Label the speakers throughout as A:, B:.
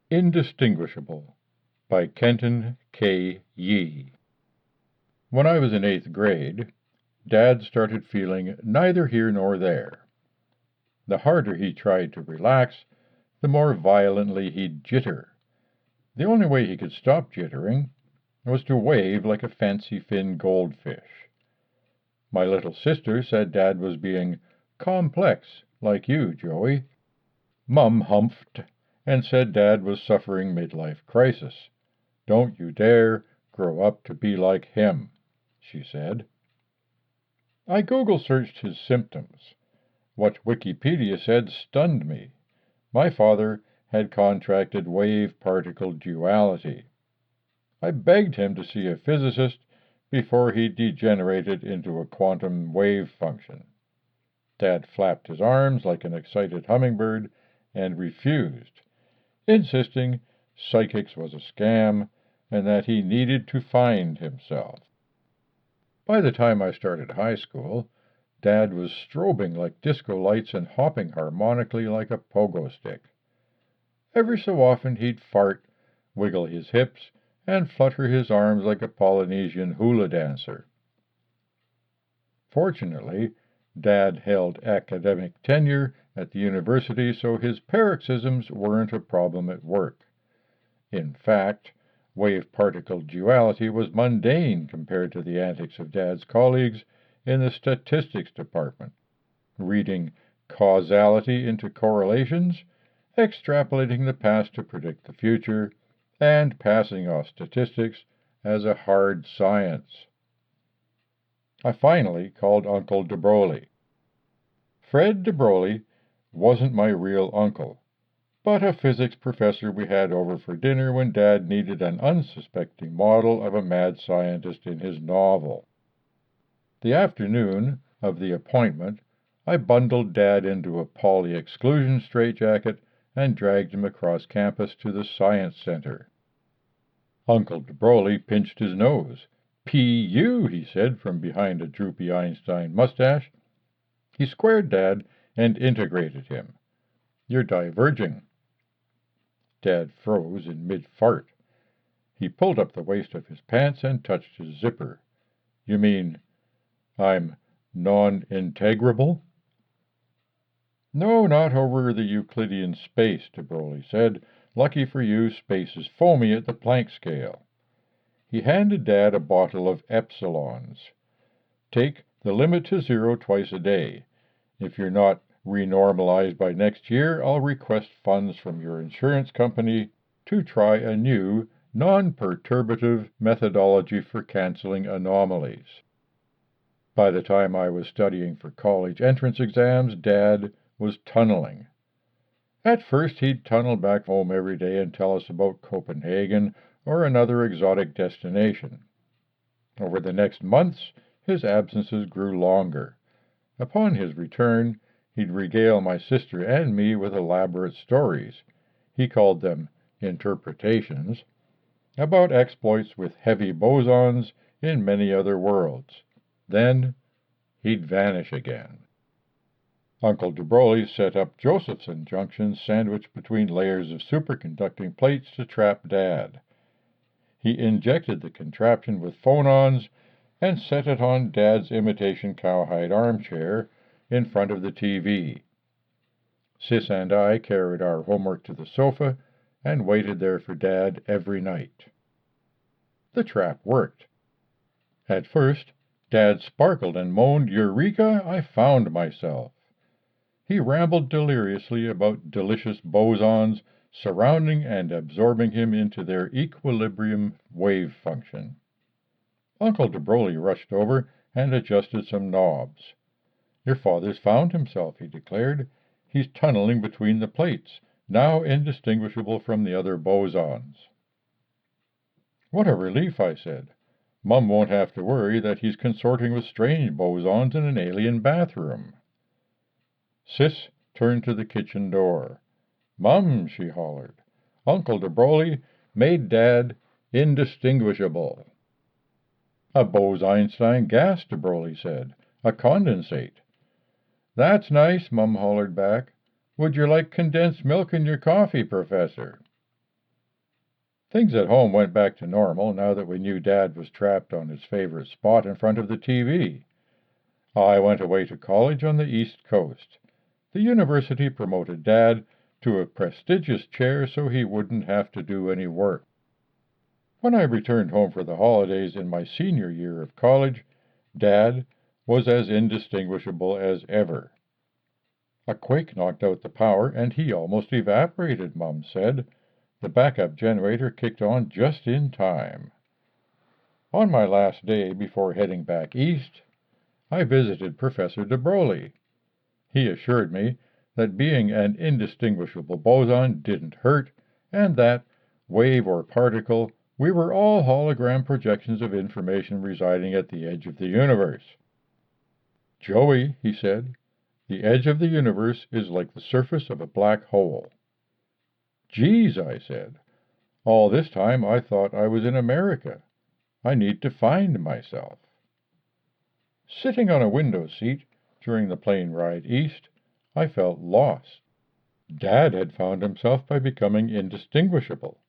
A: Indistinguishable by Kenton K. Yee. When I was in 8th grade, Dad started feeling neither here nor there. The harder he tried to relax, the more violently he'd jitter. The only way he could stop jittering was to wave like a fancy-fin goldfish. My little sister said Dad was being complex, like you, Joey. Mum humphed and said Dad was suffering midlife crisis. Don't you dare grow up to be like him, she said. I Google searched his symptoms. What Wikipedia said stunned me. My father had contracted wave-particle duality. I begged him to see a physicist before he degenerated into a quantum wave function. Dad flapped his arms like an excited hummingbird and refused, insisting psychics was a scam and that he needed to find himself. By the time I started high school, Dad was strobing like disco lights and hopping harmonically like a pogo stick. Every so often he'd fart, wiggle his hips, and flutter his arms like a Polynesian hula dancer. Fortunately, Dad held academic tenure at the university, so his paroxysms weren't a problem at work. In fact, wave-particle duality was mundane compared to the antics of Dad's colleagues in the statistics department, reading causality into correlations, extrapolating the past to predict the future, and passing off statistics as a hard science. I finally called Uncle de Broglie. Fred de Broglie wasn't my real uncle, but a physics professor we had over for dinner when Dad needed an unsuspecting model of a mad scientist in his novel. The afternoon of the appointment, I bundled Dad into a poly-exclusion straitjacket and dragged him across campus to the Science Center. Uncle de Broglie pinched his nose. "P.U.," he said from behind a droopy Einstein mustache. He squared Dad and integrated him. "You're diverging." Dad froze in mid-fart. He pulled up the waist of his pants and touched his zipper. "You mean I'm non-integrable?" "No, not over the Euclidean space," de Broglie said. "Lucky for you, space is foamy at the Planck scale." He handed Dad a bottle of epsilons. "Take the limit to 0 twice a day. If you're not renormalized by next year, I'll request funds from your insurance company to try a new, non-perturbative methodology for canceling anomalies." By the time I was studying for college entrance exams, Dad was tunneling. At first, he'd tunnel back home every day and tell us about Copenhagen or another exotic destination. Over the next months, his absences grew longer. Upon his return, he'd regale my sister and me with elaborate stories, he called them interpretations, about exploits with heavy bosons in many other worlds. Then he'd vanish again. Uncle de Broglie set up Josephson junctions sandwiched between layers of superconducting plates to trap Dad. He injected the contraption with phonons and set it on Dad's imitation cowhide armchair in front of the TV. Sis and I carried our homework to the sofa and waited there for Dad every night. The trap worked. At first, Dad sparkled and moaned, "Eureka, I found myself." He rambled deliriously about delicious bosons surrounding and absorbing him into their equilibrium wave function. Uncle de Broglie rushed over and adjusted some knobs. "Your father's found himself," he declared. "He's tunneling between the plates, now indistinguishable from the other bosons." "What a relief," I said. "Mum won't have to worry that he's consorting with strange bosons in an alien bathroom." Sis turned to the kitchen door. "Mum," she hollered, "Uncle de Broglie made Dad indistinguishable." "A Bose-Einstein gas," de Broglie said. "A condensate." "That's nice," Mum hollered back. "Would you like condensed milk in your coffee, Professor?" Things at home went back to normal now that we knew Dad was trapped on his favorite spot in front of the TV. I went away to college on the East Coast. The university promoted Dad to a prestigious chair so he wouldn't have to do any work. When I returned home for the holidays in my senior year of college, Dad was as indistinguishable as ever. A quake knocked out the power, and he almost evaporated, Mum said. The backup generator kicked on just in time. On my last day before heading back east, I visited Professor de Broglie. He assured me that being an indistinguishable boson didn't hurt, and that, wave or particle, we were all hologram projections of information residing at the edge of the universe. Joey, he said, the edge of the universe is like the surface of a black hole. Geez, I said, all this time I thought I was in America. I need to find myself. Sitting on a window seat during the plane ride east, I felt lost. Dad had found himself by becoming indistinguishable.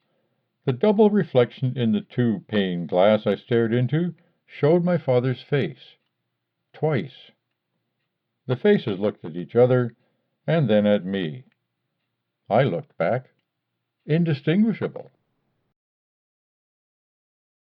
A: The double reflection in the two-pane glass I stared into showed my father's face. Twice. The faces looked at each other, and then at me. I looked back, indistinguishable.